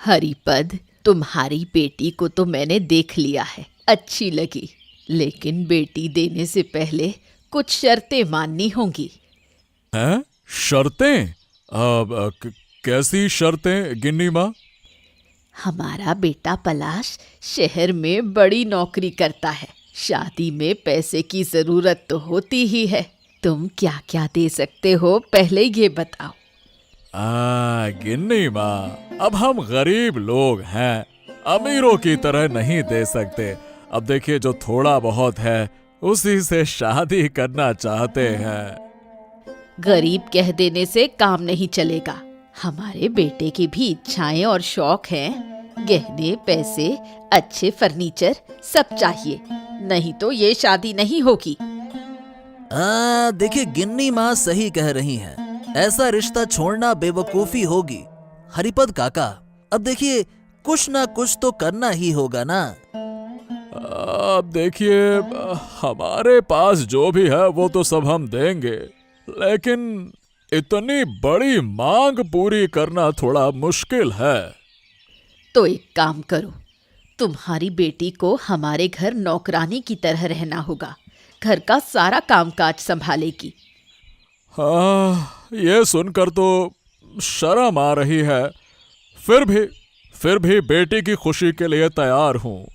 हरिपद, तुम्हारी बेटी को तो मैंने देख लिया है, अच्छी लगी, लेकिन बेटी देने से पहले कुछ शर्तें माननी होंगी। हैं? शर्तें? कैसी शर्तें गिन्नी माँ? हमारा बेटा पलाश शहर में बड़ी नौकरी करता है, शादी में पैसे की जरूरत तो होती ही है। तुम क्या क्या दे सकते हो पहले ये बताओ। गिन्नी माँ, अब हम गरीब लोग हैं, अमीरों की तरह नहीं दे सकते। अब देखिए, जो थोड़ा बहुत है उसी से शादी करना चाहते हैं। गरीब कह देने से काम नहीं चलेगा। हमारे बेटे की भी इच्छाएं और शौक हैं। गहने, पैसे, अच्छे फर्नीचर सब चाहिए, नहीं तो ये शादी नहीं होगी। देखिए, गिन्नी माँ सही कह रही हैं। ऐसा रिश्ता छोड़ना बेवकूफी होगी। हरिपद काका, अब देखिए, कुछ ना कुछ तो करना ही होगा ना। अब देखिए, हमारे पास जो भी है वो तो सब हम देंगे, लेकिन इतनी बड़ी मांग पूरी करना थोड़ा मुश्किल है। तो एक काम करो, तुम्हारी बेटी को हमारे घर नौकरानी की तरह रहना होगा, घर का सारा कामकाज संभालेगी। ये सुनकर तो शर्म आ रही है, फिर भी बेटी की खुशी के लिए तैयार हूँ।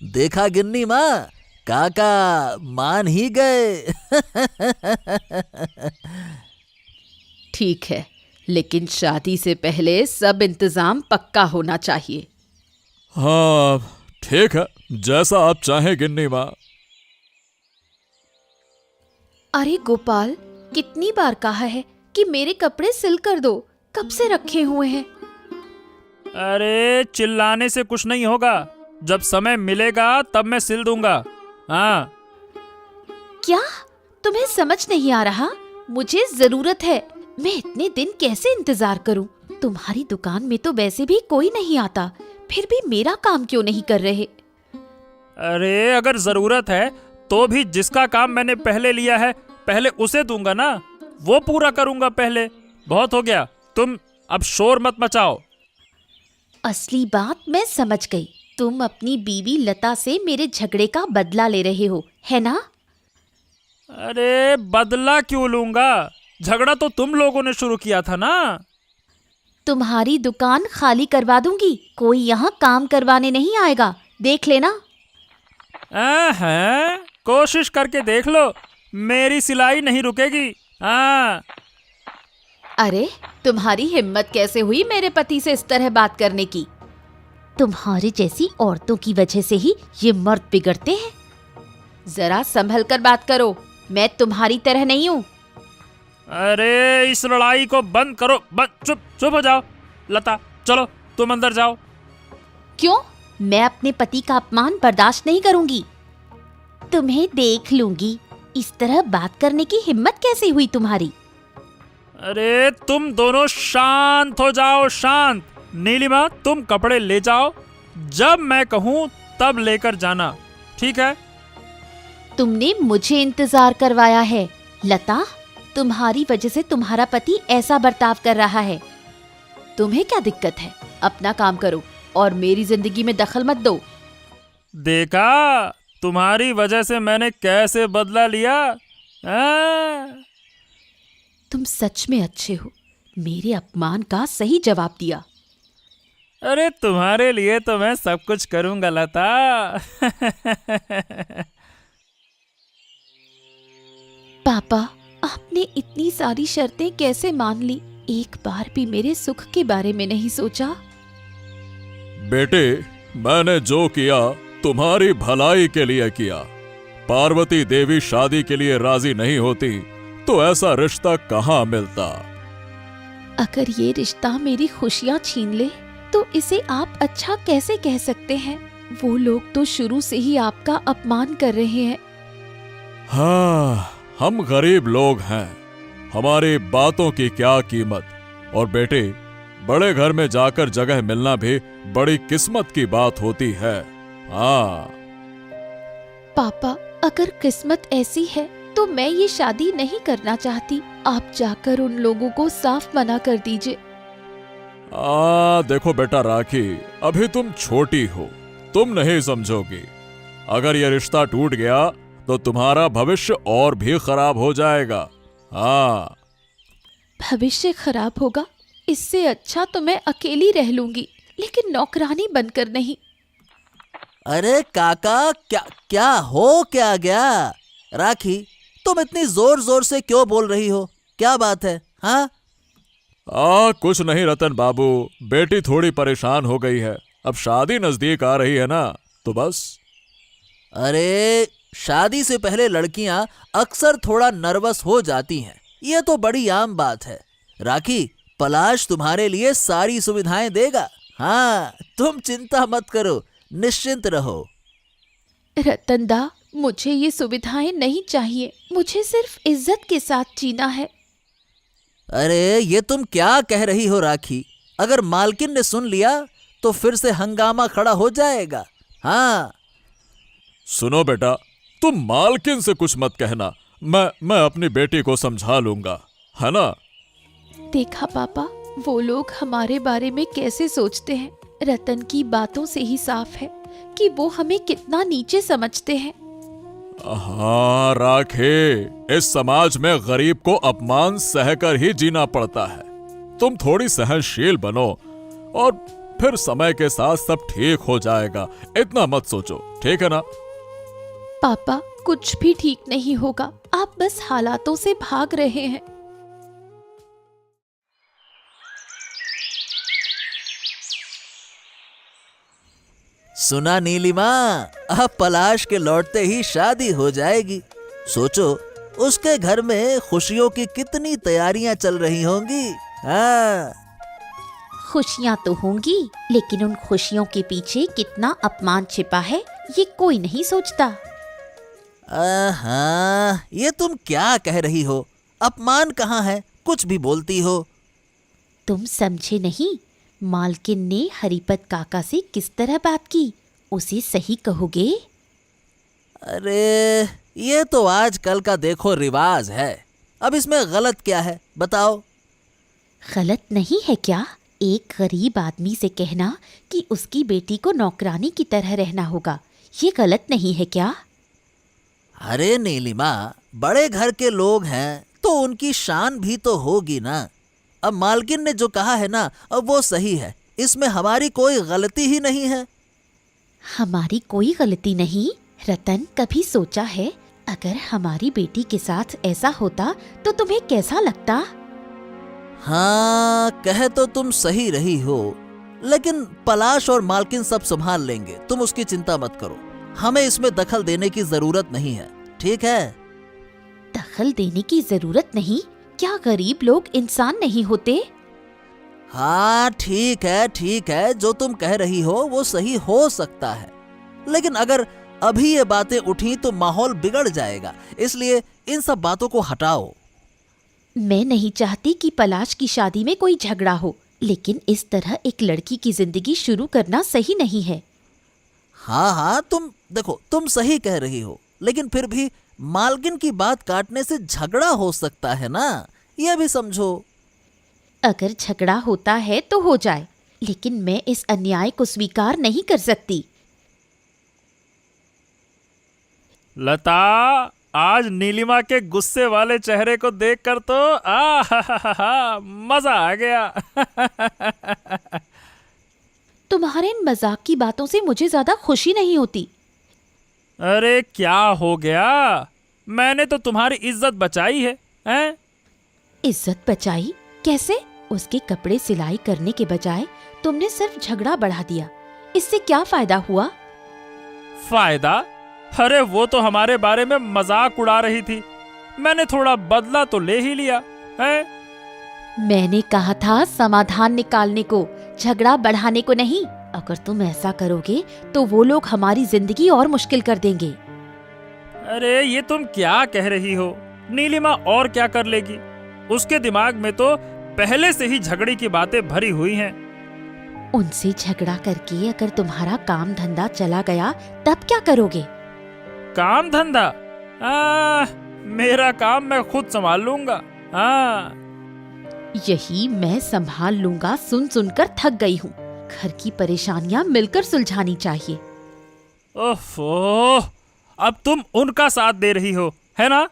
देखा गिन्नी माँ, काका मान ही गए। ठीक है, लेकिन शादी से पहले सब इंतजाम पक्का होना चाहिए। हाँ ठीक है, जैसा आप चाहें गिन्नी माँ। अरे गोपाल, कितनी बार कहा है कि मेरे कपड़े सिल कर दो, कब से रखे हुए हैं। अरे चिल्लाने से कुछ नहीं होगा, जब समय मिलेगा तब मैं सिल दूंगा। हाँ। क्या तुम्हें समझ नहीं आ रहा? मुझे जरूरत है, मैं इतने दिन कैसे इंतजार करूं? तुम्हारी दुकान में तो वैसे भी कोई नहीं आता, फिर भी मेरा काम क्यों नहीं कर रहे? अरे अगर जरूरत है तो भी जिसका काम मैंने पहले लिया है पहले उसे दूंगा ना, वो पूरा करूंगा पहले। बहुत हो गया, तुम अब शोर मत मचाओ। असली बात मैं समझ गई, तुम अपनी बीवी लता से मेरे झगड़े का बदला ले रहे हो, है ना? अरे बदला क्यों लूंगा, झगड़ा तो तुम लोगों ने शुरू किया था ना। तुम्हारी दुकान खाली करवा दूंगी, कोई यहाँ काम करवाने नहीं आएगा, देख लेना। हैं? कोशिश करके देख लो, मेरी सिलाई नहीं रुकेगी। हाँ। अरे तुम्हारी हिम्मत कैसे हुई मेरे पति से इस तरह बात करने की? तुम्हारी जैसी औरतों की वजह से ही ये मर्द बिगड़ते हैं। जरा संभल कर बात करो, मैं तुम्हारी तरह नहीं हूँ। अरे इस लड़ाई को बंद करो, चुप हो जाओ। लता चलो तुम अंदर जाओ। क्यों? मैं अपने पति का अपमान बर्दाश्त नहीं करूंगी। तुम्हें देख लूंगी, इस तरह बात करने की हिम्मत कैसे हुई तुम्हारी? अरे तुम दोनों शांत हो जाओ, शांत। नीलिमा तुम कपड़े ले जाओ, जब मैं कहूँ तब लेकर जाना, ठीक है? तुमने मुझे इंतजार करवाया है। लता, तुम्हारी वजह से तुम्हारा पति ऐसा बर्ताव कर रहा है। तुम्हें क्या दिक्कत है? अपना काम करो और मेरी जिंदगी में दखल मत दो। देखा तुम्हारी वजह से मैंने कैसे बदला लिया। तुम सच में अच्छे हो, मेरे अपमान का सही जवाब दिया। अरे तुम्हारे लिए तो मैं सब कुछ करूंगा लता। पापा, आपने इतनी सारी शर्तें कैसे मान ली? एक बार भी मेरे सुख के बारे में नहीं सोचा। बेटे, मैंने जो किया तुम्हारी भलाई के लिए किया। पार्वती देवी शादी के लिए राजी नहीं होती तो ऐसा रिश्ता कहाँ मिलता। अगर ये रिश्ता मेरी खुशियाँ छीन ले तो इसे आप अच्छा कैसे कह सकते हैं? वो लोग तो शुरू से ही आपका अपमान कर रहे हैं। हाँ, हम गरीब लोग हैं, हमारी बातों की क्या कीमत। और बेटे, बड़े घर में जाकर जगह मिलना भी बड़ी किस्मत की बात होती है। हाँ पापा, अगर किस्मत ऐसी है तो मैं ये शादी नहीं करना चाहती। आप जाकर उन लोगों को साफ मना कर दीजिए। देखो बेटा राखी, अभी तुम छोटी हो, तुम नहीं समझोगी। अगर ये रिश्ता टूट गया तो तुम्हारा भविष्य और भी खराब हो जाएगा। हाँ। भविष्य खराब होगा? इससे अच्छा तो मैं अकेली रह लूंगी, लेकिन नौकरानी बनकर नहीं। अरे काका, क्या क्या गया? राखी, तुम इतनी जोर जोर से क्यों बोल रही हो? क्या बात है? हाँ? कुछ नहीं रतन बाबू, बेटी थोड़ी परेशान हो गई है। अब शादी नजदीक आ रही है ना, तो बस। अरे, शादी से पहले लड़कियां अक्सर थोड़ा नर्वस हो जाती हैं, ये तो बड़ी आम बात है। राखी, पलाश तुम्हारे लिए सारी सुविधाएं देगा। हाँ, तुम चिंता मत करो, निश्चिंत रहो। रतनदा, मुझे ये सुविधाएं नहीं चाहिए, मुझे सिर्फ इज्जत के साथ जीना है। अरे, ये तुम क्या कह रही हो राखी? अगर मालकिन ने सुन लिया तो फिर से हंगामा खड़ा हो जाएगा। हाँ। सुनो बेटा, तुम मालकिन से कुछ मत कहना, मैं अपनी बेटी को समझा लूंगा, है ना? देखा पापा, वो लोग हमारे बारे में कैसे सोचते हैं। रतन की बातों से ही साफ है कि वो हमें कितना नीचे समझते हैं। हाँ राखे, इस समाज में गरीब को अपमान सहकर ही जीना पड़ता है। तुम थोड़ी सहनशील बनो और फिर समय के साथ सब ठीक हो जाएगा। इतना मत सोचो, ठीक है ना? पापा, कुछ भी ठीक नहीं होगा, आप बस हालातों से भाग रहे हैं। सुना नीलिमा, अब पलाश के लौटते ही शादी हो जाएगी। सोचो, उसके घर में खुशियों की कितनी तैयारियां चल रही होंगी। हाँ। खुशियां तो होंगी, लेकिन उन खुशियों के पीछे कितना अपमान छिपा है, ये कोई नहीं सोचता। हाँ, ये तुम क्या कह रही हो? अपमान कहाँ है? कुछ भी बोलती हो। तुम समझे नहीं, मालकिन ने हरिपत काका से किस तरह बात की, उसे सही कहोगे? अरे, ये तो आजकल का देखो रिवाज है, अब इसमें गलत क्या है बताओ? गलत नहीं है क्या एक गरीब आदमी से कहना कि उसकी बेटी को नौकरानी की तरह रहना होगा? ये गलत नहीं है क्या? अरे नीलिमा, बड़े घर के लोग हैं तो उनकी शान भी तो होगी ना। अब मालकिन ने जो कहा है ना, अब वो सही है, इसमें हमारी कोई गलती ही नहीं है। हमारी कोई गलती नहीं? रतन, कभी सोचा है अगर हमारी बेटी के साथ ऐसा होता तो तुम्हें कैसा लगता? हाँ, कह तो तुम सही रही हो, लेकिन पलाश और मालकिन सब संभाल लेंगे, तुम उसकी चिंता मत करो। हमें इसमें दखल देने की जरूरत नहीं है, ठीक है? दखल देने की जरूरत नहीं? क्या गरीब लोग इंसान नहीं होते? हाँ, ठीक है, जो तुम कह रही हो वो सही हो सकता है, लेकिन अगर अभी ये बातें उठी तो माहौल बिगड़ जाएगा, इसलिए इन सब बातों को हटाओ। मैं नहीं चाहती कि पलाश की शादी में कोई झगड़ा हो, लेकिन इस तरह एक लड़की की जिंदगी शुरू करना सही नहीं है। हाँ, तुम सही कह रही हो, लेकिन फिर भी मालकिन की बात काटने से झगड़ा हो सकता है ना, यह भी समझो। अगर झगड़ा होता है तो हो जाए, लेकिन मैं इस अन्याय को स्वीकार नहीं कर सकती। लता, आज नीलिमा के गुस्से वाले चेहरे को देखकर तो मजा आ गया। तुम्हारे इन मजाक की बातों से मुझे ज्यादा खुशी नहीं होती। अरे क्या हो गया? मैंने तो तुम्हारी इज्जत बचाई है, हैं? इज्जत बचाई? कैसे? उसके कपड़े सिलाई करने के बजाय तुमने सिर्फ झगड़ा बढ़ा दिया, इससे क्या फायदा हुआ? फायदा? अरे वो तो हमारे बारे में मजाक उड़ा रही थी, मैंने थोड़ा बदला तो ले ही लिया है। मैंने कहा था समाधान निकालने को, झगड़ा बढ़ाने को नहीं। अगर तुम ऐसा करोगे तो वो लोग हमारी जिंदगी और मुश्किल कर देंगे। अरे ये तुम क्या कह रही हो? नीलिमा और क्या कर लेगी? उसके दिमाग में तो पहले से ही झगड़े की बातें भरी हुई हैं। उनसे झगड़ा करके अगर तुम्हारा काम धंधा चला गया तब क्या करोगे? काम धंधा? मेरा काम मैं खुद संभाल लूंगा। हाँ। यही मैं संभाल लूंगा सुन सुनकर थक गई हूँ। घर की परेशानियां मिलकर सुलझानी चाहिए। ओफो, अब तुम उनका साथ दे रही हो, है ना?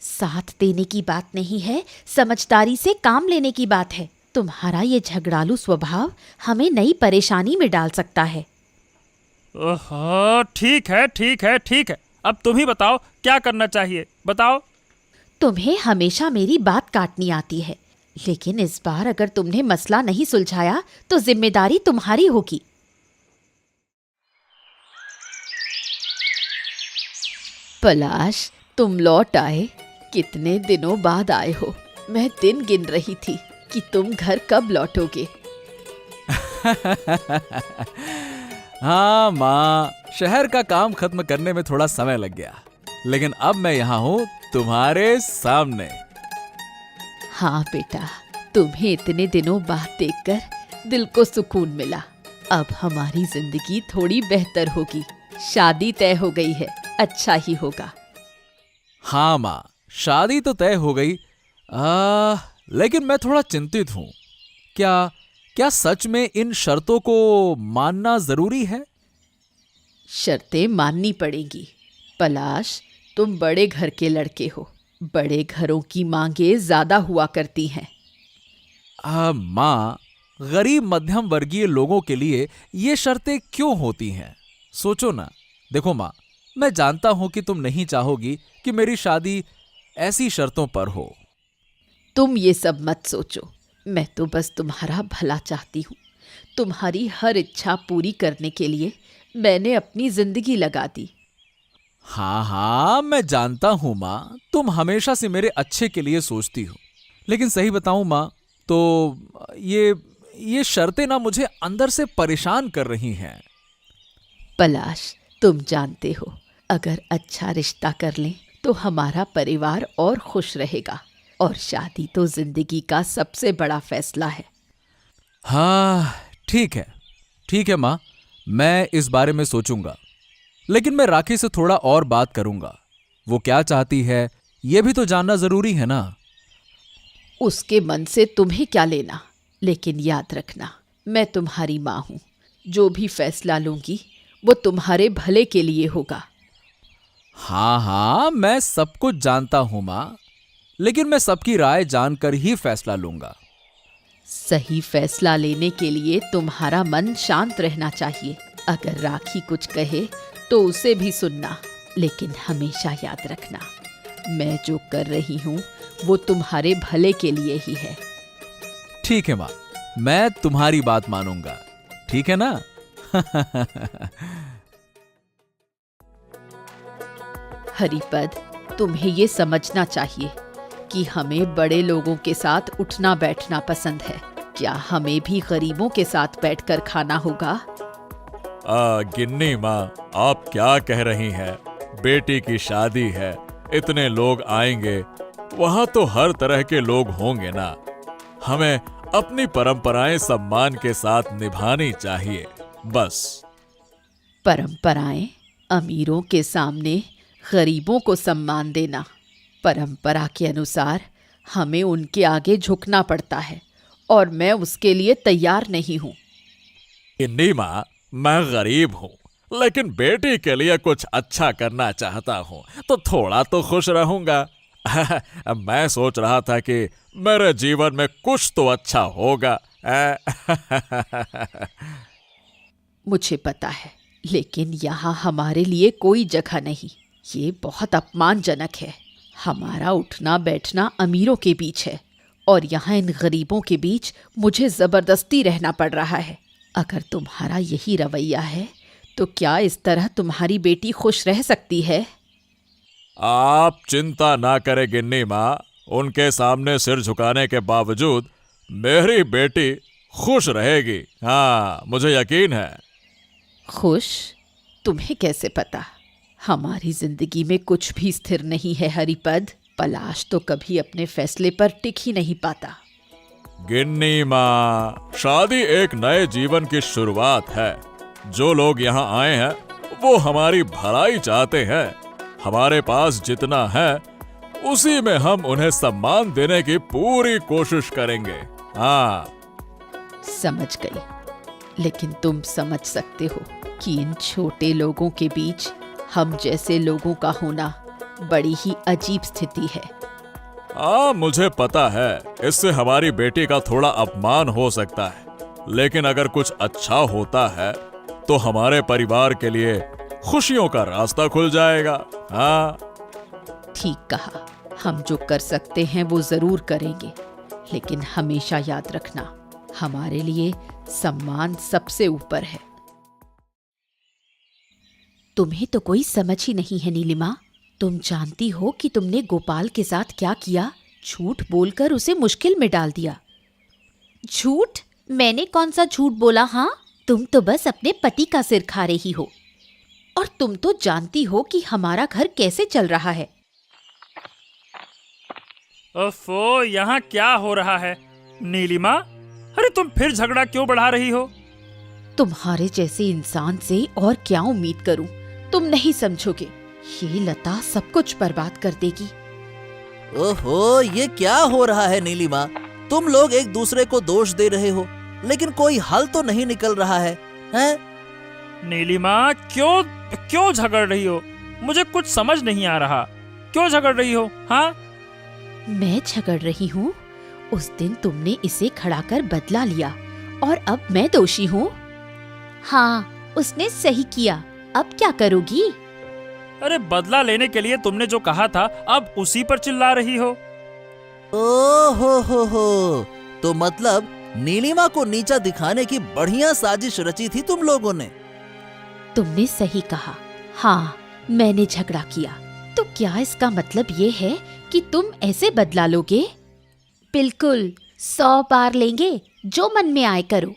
साथ देने की बात नहीं है, समझदारी से काम लेने की बात है। तुम्हारा ये झगड़ालू स्वभाव हमें नई परेशानी में डाल सकता है। ओहो, ठीक है ठीक है ठीक है। अब तुम ही बताओ क्या करना चाहिए, बताओ। तुम्हें हमेशा मेरी बात काटनी आती है, लेकिन इस बार अगर तुमने मसला नहीं सुलझाया तो जिम्मेदारी तुम्हारी होगी। पलाश, तुम लौट आए। कितने दिनों बाद आए हो। मैं दिन गिन रही थी कि तुम घर कब लौटोगे। हाँ माँ, शहर का काम खत्म करने में थोड़ा समय लग गया, लेकिन अब मैं यहाँ हूँ तुम्हारे सामने। हाँ बेटा, तुम्हें इतने दिनों बाद देखकर दिल को सुकून मिला। अब हमारी जिंदगी थोड़ी बेहतर होगी। शादी तय हो गई है, अच्छा ही होगा। हाँ माँ, शादी तो तय हो गई, लेकिन मैं थोड़ा चिंतित हूँ। क्या सच में इन शर्तों को मानना जरूरी है? शर्तें माननी पड़ेंगी। पलाश, तुम बड़े घर के लड़के हो। बड़े घरों की मांगें ज्यादा हुआ करती हैं। माँ, गरीब मध्यम वर्गीय लोगों के लिए ये शर्तें क्यों होती हैं? सोचो ना। देखो माँ, मैं जानता हूं कि तुम नहीं चाहोगी कि मेरी शादी ऐसी शर्तों पर हो। तुम ये सब मत सोचो। मैं तो बस तुम्हारा भला चाहती हूँ। तुम्हारी हर इच्छा पूरी करने के लिए मैंने अपनी जिंदगी लगा दी। हाँ, मैं जानता हूं माँ, तुम हमेशा से मेरे अच्छे के लिए सोचती हो। लेकिन सही बताऊं माँ, तो ये शर्तें ना मुझे अंदर से परेशान कर रही हैं। पलाश, तुम जानते हो, अगर अच्छा रिश्ता कर लें तो हमारा परिवार और खुश रहेगा, और शादी तो जिंदगी का सबसे बड़ा फैसला है। हाँ, ठीक है माँ, मैं इस बारे में सोचूंगा। लेकिन मैं राखी से थोड़ा और बात करूंगा। वो क्या चाहती है, यह भी तो जानना जरूरी है ना। उसके मन से तुम्हें क्या लेना, लेकिन याद रखना, मैं तुम्हारी माँ हूँ। जो भी फैसला लूंगी वो तुम्हारे भले के लिए होगा। हाँ, मैं सब कुछ जानता हूं माँ, लेकिन मैं सबकी राय जानकर ही फैसला लूंगा। सही फैसला लेने के लिए तुम्हारा मन शांत रहना चाहिए। अगर राखी कुछ कहे तो उसे भी सुनना, लेकिन हमेशा याद रखना, मैं जो कर रही हूँ वो तुम्हारे भले के लिए ही है। ठीक है माँ, मैं तुम्हारी बात मानूंगा, ठीक है ना? हरिपद, तुम्हें ये समझना चाहिए कि हमें बड़े लोगों के साथ उठना बैठना पसंद है। क्या हमें भी गरीबों के साथ बैठकर खाना होगा? गिन्नी माँ, आप क्या कह रही हैं? बेटी की शादी है, इतने लोग आएंगे, वहाँ तो हर तरह के लोग होंगे ना। हमें अपनी परंपराएं सम्मान के साथ निभानी चाहिए, बस। परंपराएं? अमीरों के सामने गरीबों को सम्मान देना। परंपरा के अनुसार हमें उनके आगे झुकना पड़ता है, और मैं उसके लिए तैयार नहीं हूँ। गिन्नी माँ, मैं गरीब हूँ, लेकिन बेटी के लिए कुछ अच्छा करना चाहता हूँ, तो थोड़ा तो खुश रहूंगा। मैं सोच रहा था कि मेरे जीवन में कुछ तो अच्छा होगा। मुझे पता है, लेकिन यहाँ हमारे लिए कोई जगह नहीं। ये बहुत अपमानजनक है। हमारा उठना बैठना अमीरों के बीच है, और यहाँ इन गरीबों के बीच मुझे जबरदस्ती रहना पड़ रहा है। अगर तुम्हारा यही रवैया है तो क्या इस तरह तुम्हारी बेटी खुश रह सकती है? आप चिंता ना करें गिन्नी माँ, उनके सामने सिर झुकाने के बावजूद मेरी बेटी खुश रहेगी। हाँ, मुझे यकीन है। खुश? तुम्हें कैसे पता? हमारी जिंदगी में कुछ भी स्थिर नहीं है हरिपद। पलाश तो कभी अपने फैसले पर टिक ही नहीं पाता। गिन्नी माँ, शादी एक नए जीवन की शुरुआत है। जो लोग यहाँ आए हैं वो हमारी भलाई चाहते हैं। हमारे पास जितना है उसी में हम उन्हें सम्मान देने की पूरी कोशिश करेंगे। हाँ, समझ गई, लेकिन तुम समझ सकते हो कि इन छोटे लोगों के बीच हम जैसे लोगों का होना बड़ी ही अजीब स्थिति है। हाँ, मुझे पता है इससे हमारी बेटी का थोड़ा अपमान हो सकता है, लेकिन अगर कुछ अच्छा होता है तो हमारे परिवार के लिए खुशियों का रास्ता खुल जाएगा। हाँ, ठीक कहा, हम जो कर सकते हैं वो जरूर करेंगे, लेकिन हमेशा याद रखना, हमारे लिए सम्मान सबसे ऊपर है। तुम्हें तो कोई समझ ही नहीं है नीलिमा। तुम जानती हो कि तुमने गोपाल के साथ क्या किया? झूठ बोलकर उसे मुश्किल में डाल दिया। झूठ? मैंने कौन सा झूठ बोला? हाँ, तुम तो बस अपने पति का सिर खा रही हो, और तुम तो जानती हो कि हमारा घर कैसे चल रहा है। ओफो, यहाँ क्या हो रहा है? नीलिमा, अरे तुम फिर झगड़ा क्यों बढ़ा रही हो? तुम्हारे जैसे इंसान से और क्या उम्मीद करूं? तुम नहीं समझोगे, ये लता सब कुछ बर्बाद कर देगी। ओहो, ये क्या हो रहा है नीलिमा? तुम लोग एक दूसरे को दोष दे रहे हो, लेकिन कोई हल तो नहीं निकल रहा है, हैं? नीलिमा, क्यों झगड़ रही हो? मुझे कुछ समझ नहीं आ रहा। क्यों झगड़ रही हो? हाँ, मैं झगड़ रही हूँ? उस दिन तुमने इसे खड़ा कर बदला लिया और अब मैं दोषी हूँ? हाँ, उसने सही किया, अब क्या करोगी? अरे बदला लेने के लिए तुमने जो कहा था, अब उसी पर चिल्ला रही हो। हो, तो मतलब नीलिमा को नीचा दिखाने की बढ़िया साजिश रची थी तुम लोगों ने। तुमने सही कहा, हाँ, मैंने झगड़ा किया। तो क्या इसका मतलब ये है कि तुम ऐसे बदला लोगे? बिल्कुल, 100 बार लेंगे, जो मन में आए करो।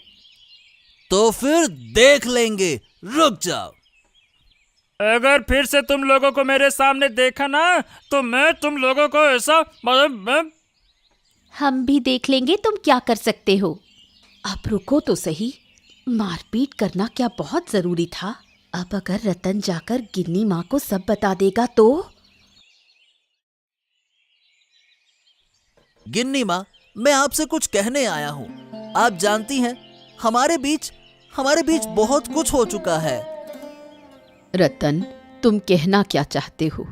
तो फिर देख लेंगे, रुक जाओ। अगर फिर से तुम लोगों को मेरे सामने देखा ना, तो मैं तुम लोगों को ऐसा हम भी देख लेंगे तुम क्या कर सकते हो। अब रुको तो सही, मारपीट करना क्या बहुत जरूरी था? अब अगर रतन जाकर गिन्नी माँ को सब बता देगा तो? गिन्नी माँ, मैं आपसे कुछ कहने आया हूँ। आप जानती हैं, हमारे बीच बहुत कुछ हो चुका है। रतन, तुम कहना क्या चाहते हो?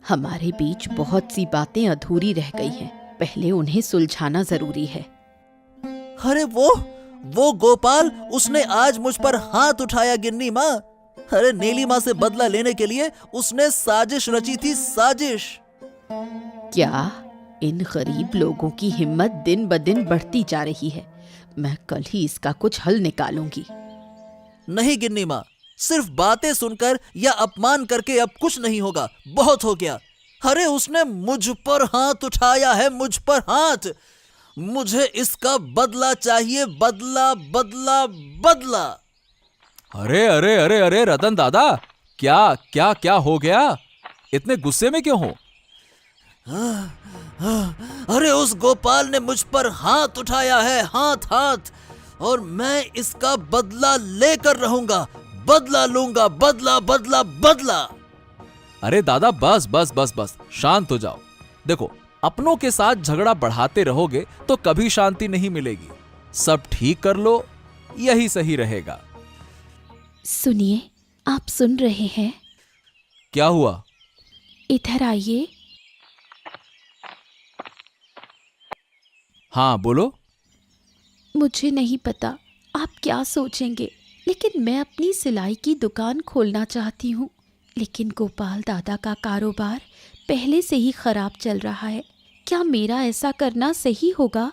हमारे बीच बहुत सी बातें अधूरी रह गई हैं, पहले उन्हें सुलझाना जरूरी है। अरे वो गोपाल, उसने आज मुझ पर हाथ उठाया गिन्नी माँ। अरे नीलिमा से बदला लेने के लिए उसने साजिश रची थी, साजिश। क्या? इन गरीब लोगों की हिम्मत दिन ब दिन बढ़ती जा रही है। मैं कल ही इसका कुछ हल निकालूंगी। नहीं गिन्नी माँ, सिर्फ बातें सुनकर या अपमान करके अब कुछ नहीं होगा, बहुत हो गया। अरे उसने मुझ पर हाथ उठाया है, मुझ पर हाथ। मुझे इसका बदला चाहिए, बदला बदला बदला। अरे अरे अरे अरे रतन दादा, क्या क्या क्या हो गया? इतने गुस्से में क्यों हो? अरे उस गोपाल ने मुझ पर हाथ उठाया है, हाथ, और मैं इसका बदला लेकर रहूंगा। बदला लूंगा, बदला बदला बदला। अरे दादा, बस बस बस बस, शांत हो जाओ। देखो, अपनों के साथ झगड़ा बढ़ाते रहोगे तो कभी शांति नहीं मिलेगी। सब ठीक कर लो, यही सही रहेगा। सुनिए, आप सुन रहे हैं? क्या हुआ? इधर आइए। हाँ, बोलो। मुझे नहीं पता आप क्या सोचेंगे, लेकिन मैं अपनी सिलाई की दुकान खोलना चाहती हूँ, लेकिन गोपाल दादा का कारोबार पहले से ही खराब चल रहा है। क्या मेरा ऐसा करना सही होगा?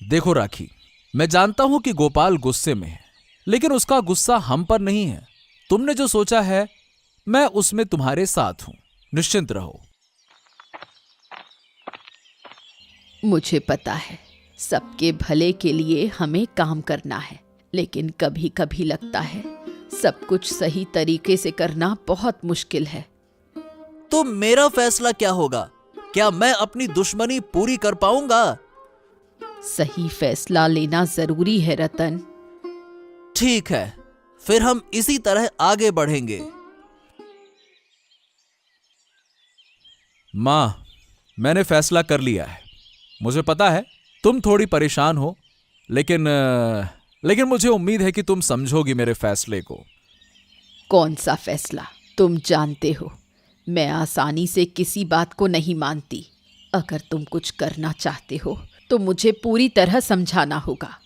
देखो राखी, मैं जानता हूं कि गोपाल गुस्से में है, लेकिन उसका गुस्सा हम पर नहीं है। तुमने जो सोचा है, मैं उसमें तुम्हारे साथ हूं, निश्चिंत रहो। मुझे पता है, सबके भले के लिए हमें काम करना है, लेकिन कभी कभी लगता है सब कुछ सही तरीके से करना बहुत मुश्किल है। तो मेरा फैसला क्या होगा? क्या मैं अपनी दुश्मनी पूरी कर पाऊंगा? सही फैसला लेना जरूरी है रतन। ठीक है, फिर हम इसी तरह आगे बढ़ेंगे। माँ, मैंने फैसला कर लिया है। मुझे पता है तुम थोड़ी परेशान हो, लेकिन मुझे उम्मीद है कि तुम समझोगी मेरे फैसले को। कौन सा फैसला? तुम जानते हो मैं आसानी से किसी बात को नहीं मानती। अगर तुम कुछ करना चाहते हो तो मुझे पूरी तरह समझाना होगा।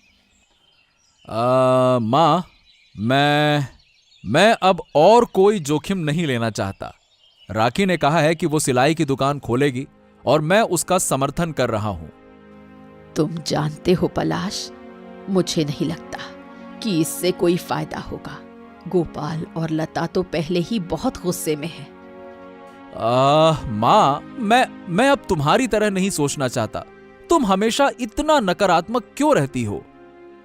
माँ, मैं अब और कोई जोखिम नहीं लेना चाहता। राखी ने कहा है कि वो सिलाई की दुकान खोलेगी और मैं उसका समर्थन कर रहा हूं। तुम जानते हो पलाश, मुझे नहीं लगता कि इससे कोई फायदा होगा। गोपाल और लता तो पहले ही बहुत गुस्से में हैं। माँ, मैं अब तुम्हारी तरह नहीं सोचना चाहता। तुम हमेशा इतना नकारात्मक क्यों रहती हो?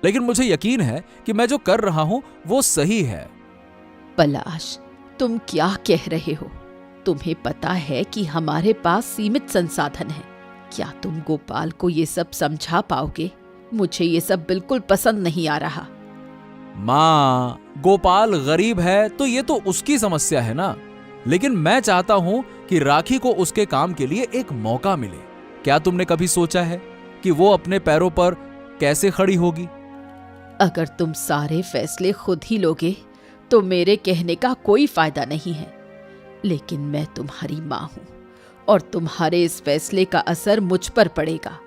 लेकिन मुझे यकीन है कि मैं जो कर रहा हूं वो सही है। पलाश, तुम क्या कह रहे हो? तुम्हें पता है कि हमारे पास सीमित संसाधन हैं। क्या तुम गोपाल को ये सब समझा पाओगे? मुझे ये सब बिल्कुल पसंद नहीं आ रहा। माँ, गोपाल गरीब है तो ये तो उसकी समस्या है ना, लेकिन मैं चाहता हूं कि राखी को उसके काम के लिए एक मौका मिले। क्या तुमने कभी सोचा है कि वो अपने पैरों पर कैसे खड़ी होगी? अगर तुम सारे फैसले खुद ही लोगे तो मेरे कहने का कोई फायदा नहीं है। लेकिन मैं तुम्हारी माँ हूं और तुम्हारे इस फैसले का असर मुझ पर पड़ेगा।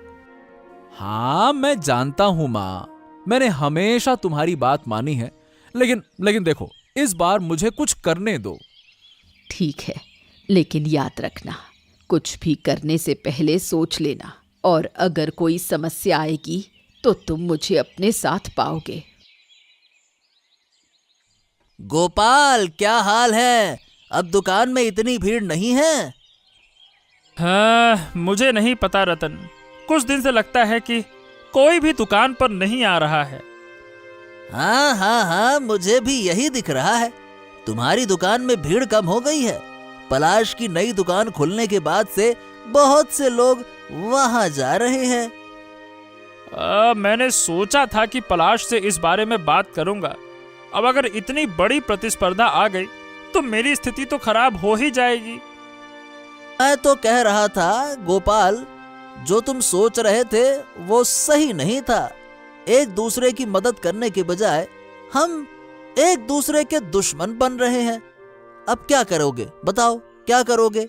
हाँ, मैं जानता हूं माँ, मैंने हमेशा तुम्हारी बात मानी है, लेकिन देखो, इस बार मुझे कुछ करने दो। ठीक है, लेकिन याद रखना, कुछ भी करने से पहले सोच लेना, और अगर कोई समस्या आएगी तो तुम मुझे अपने साथ पाओगे। गोपाल, क्या हाल है? अब दुकान में इतनी भीड़ नहीं है? हाँ, मुझे नहीं पता रतन। कुछ दिन से लगता है कि कोई भी दुकान पर नहीं आ रहा है। हाँ हाँ हाँ, मुझे भी यही दिख रहा है। तुम्हारी दुकान में भीड़ कम हो गई है। पलाश की नई दुकान खुलने के बाद से बहुत से लोग वहां जा रहे हैं। मैंने सोचा था कि पलाश से इस बारे में बात करूंगा। अब अगर इतनी बड़ी प्रतिस्पर्धा आ गई तो मेरी स्थिति तो खराब हो ही जाएगी। मैं तो कह रहा था गोपाल, जो तुम सोच रहे थे वो सही नहीं था। एक दूसरे की मदद करने के बजाय हम एक दूसरे के दुश्मन बन रहे हैं। अब क्या करोगे? बताओ, क्या करोगे?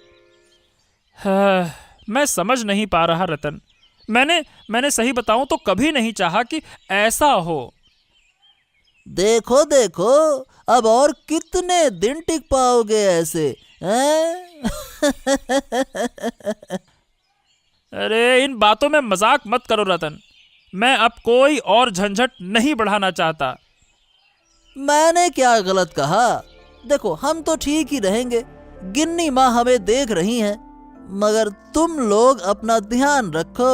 हाँ, मैं समझ नहीं पा रहा रतन। मैंने सही बताऊं तो कभी नहीं चाहा कि ऐसा हो। देखो देखो, अब और कितने दिन टिक पाओगे ऐसे, हैं? अरे, इन बातों में मजाक मत करो रतन। मैं अब कोई और झंझट नहीं बढ़ाना चाहता। मैंने क्या गलत कहा? देखो, हम तो ठीक ही रहेंगे। गिन्नी माँ हमें देख रही हैं, मगर तुम लोग अपना ध्यान रखो।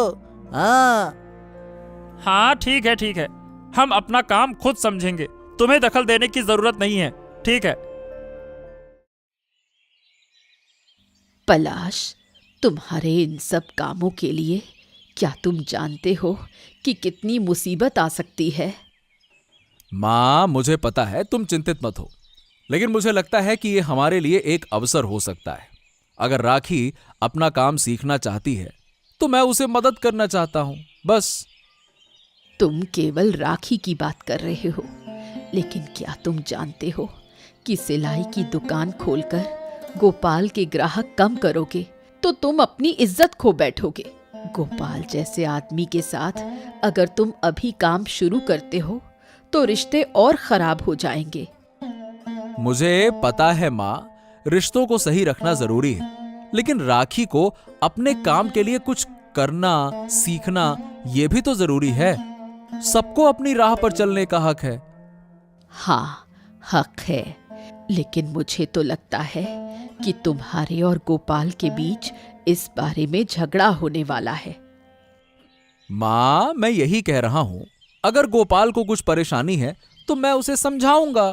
हाँ, ठीक है। हम अपना काम खुद समझेंगे। तुम्हें दखल देने की जरूरत नहीं है। ठीक है। पलाश, तुम्हारे इन सब कामों के लिए क्या तुम जानते हो कि कितनी मुसीबत आ सकती है? माँ, मुझे पता है, तुम चिंतित मत हो, लेकिन मुझे लगता है कि ये हमारे लिए एक अवसर हो सकता है। अगर राखी अपना काम सीखना चाहती है तो मैं उसे मदद करना चाहता हूं, बस। तुम केवल राखी की बात कर रहे हो, लेकिन क्या तुम जानते हो कि सिलाई की दुकान खोलकर गोपाल के ग्राहक कम करोगे तो तुम अपनी इज्जत खो बैठोगे। गोपाल जैसे आदमी के साथ अगर तुम अभी काम शुरू करते हो तो रिश्ते और खराब हो जाएंगे। मुझे पता है माँ, रिश्तों को सही रखना जरूरी है, लेकिन राखी को अपने काम के लिए कुछ करना, सीखना, ये भी तो जरूरी है। सबको अपनी राह पर चलने का हक है। हाँ, हक है, लेकिन मुझे तो लगता है कि तुम्हारे और गोपाल के बीच इस बारे में झगड़ा होने वाला है। माँ, मैं यही कह रहा हूं, अगर गोपाल को कुछ परेशानी है तो मैं उसे समझाऊंगा।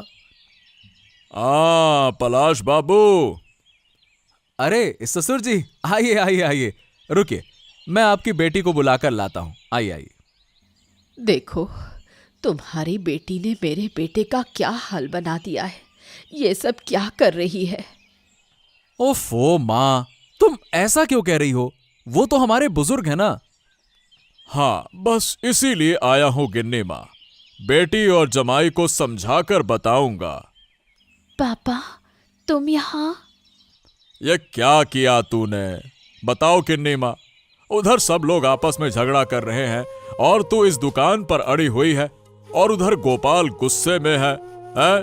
पलाश बाबू। अरे ससुर जी, आइए, रुकिए, मैं आपकी बेटी को बुलाकर लाता हूं। आइए। देखो, तुम्हारी बेटी ने मेरे बेटे का क्या हाल बना दिया है। ये सब क्या कर रही है? ओफो माँ, तुम ऐसा क्यों कह रही हो? वो तो हमारे बुजुर्ग हैं ना। हाँ, बस इसीलिए आया हूं गिन्नी माँ। बेटी और जमाई को समझाकर बताऊंगा। पापा, तुम यहाँ? ये क्या किया तूने? बताओ गिन्नी माँ। उधर सब लोग आपस में झगड़ा कर रहे हैं और तू इस दुकान पर अड़ी हुई है, और उधर गोपाल गुस्से में है, हैं?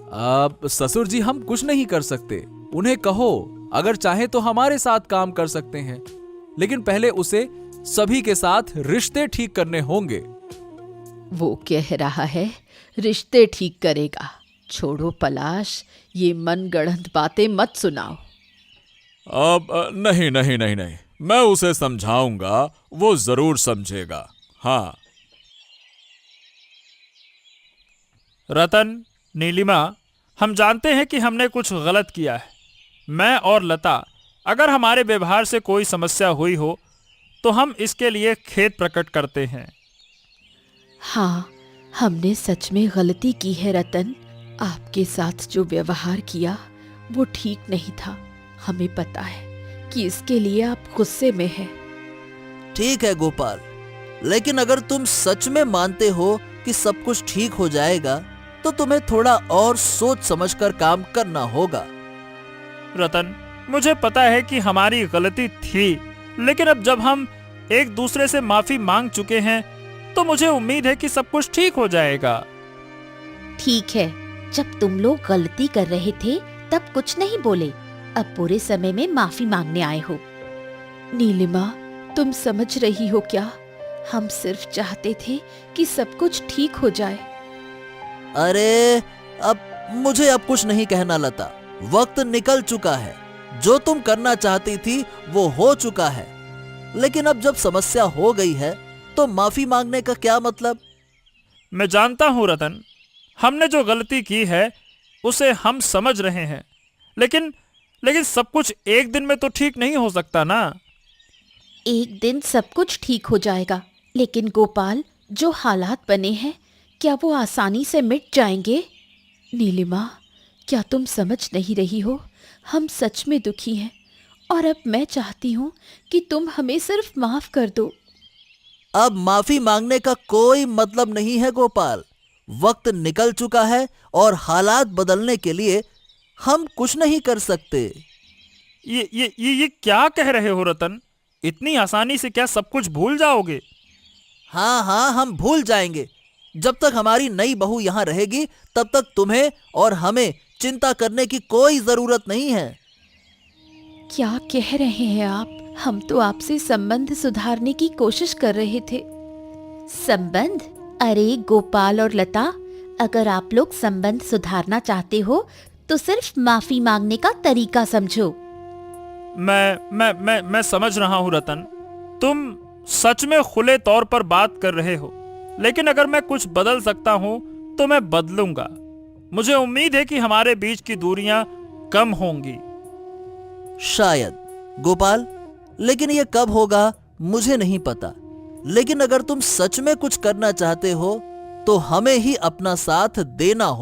अब ससुर जी, हम कुछ नहीं कर सकते। उन्हें कहो, अगर चाहे तो हमारे साथ काम कर सकते हैं, लेकिन पहले उसे सभी के साथ रिश्ते ठीक करने होंगे। वो कह रहा है रिश्ते ठीक करेगा। छोड़ो पलाश, ये मनगढ़ंत बातें मत सुनाओ। अब नहीं नहीं नहीं नहीं, मैं उसे समझाऊंगा, वो जरूर समझेगा। हाँ। रतन, नीलिमा, हम जानते हैं कि हमने कुछ गलत किया है। मैं और लता, अगर हमारे व्यवहार से कोई समस्या हुई हो तो हम इसके लिए खेद प्रकट करते हैं। हाँ, हमने सच में गलती की है रतन। आपके साथ जो व्यवहार किया वो ठीक नहीं था। हमें पता है कि इसके लिए आप गुस्से में हैं। ठीक है गोपाल, लेकिन अगर तुम सच में मानते हो कि सब कुछ ठीक हो जाएगा तो तुम्हें थोड़ा और सोच समझकर काम करना होगा। रतन, मुझे पता है कि हमारी गलती थी, लेकिन अब जब हम एक दूसरे से माफी मांग चुके हैं तो मुझे उम्मीद है कि सब कुछ ठीक हो जाएगा। ठीक है, जब तुम लोग गलती कर रहे थे तब कुछ नहीं बोले, अब पूरे समय में माफी मांगने आए हो। नीलिमा, तुम समझ रही हो क्या? हम सिर्फ चाहते थे कि सब कुछ ठीक हो जाए। अरे मुझे अब कुछ नहीं कहना लता, वक्त निकल चुका है। जो तुम करना चाहती थी वो हो चुका है, लेकिन अब जब समस्या हो गई है तो माफी मांगने का क्या मतलब? मैं जानता हूँ रतन, हमने जो गलती की है उसे हम समझ रहे हैं, लेकिन सब कुछ एक दिन में तो ठीक नहीं हो सकता ना। एक दिन सब कुछ ठीक हो जाएगा, लेकिन गोपाल, जो हालात बने हैं क्या वो आसानी से मिट जाएंगे? नीलिमा, क्या तुम समझ नहीं रही हो? हम सच में दुखी हैं और अब मैं चाहती हूँ कि तुम हमें सिर्फ माफ कर दो। अब माफी मांगने का कोई मतलब नहीं है गोपाल। वक्त निकल चुका है और हालात बदलने के लिए हम कुछ नहीं कर सकते। ये क्या कह रहे हो रतन? इतनी आसानी से क्या सब कुछ भूल जाओगे? हाँ, हम भूल जाएंगे। जब तक हमारी नई बहू यहाँ रहेगी तब तक तुम्हें और हमें चिंता करने की कोई जरूरत नहीं है। क्या कह रहे हैं आप? हम तो आपसे संबंध सुधारने की कोशिश कर रहे थे। संबंध? अरे गोपाल और लता, अगर आप लोग संबंध सुधारना चाहते हो तो सिर्फ माफी मांगने का तरीका समझो। मैं समझ रहा हूँ रतन, तुम सच में खुले तौर पर बात कर रहे हो, लेकिन अगर मैं कुछ बदल सकता हूँ तो मैं बदलूंगा। मुझे उम्मीद है कि हमारे बीच की दूरियां कम होंगी। शायद गोपाल, लेकिन ये कब होगा मुझे नहीं पता। लेकिन अगर तुम सच में कुछ करना चाहते हो तो हमें ही अपना साथ देना होगा।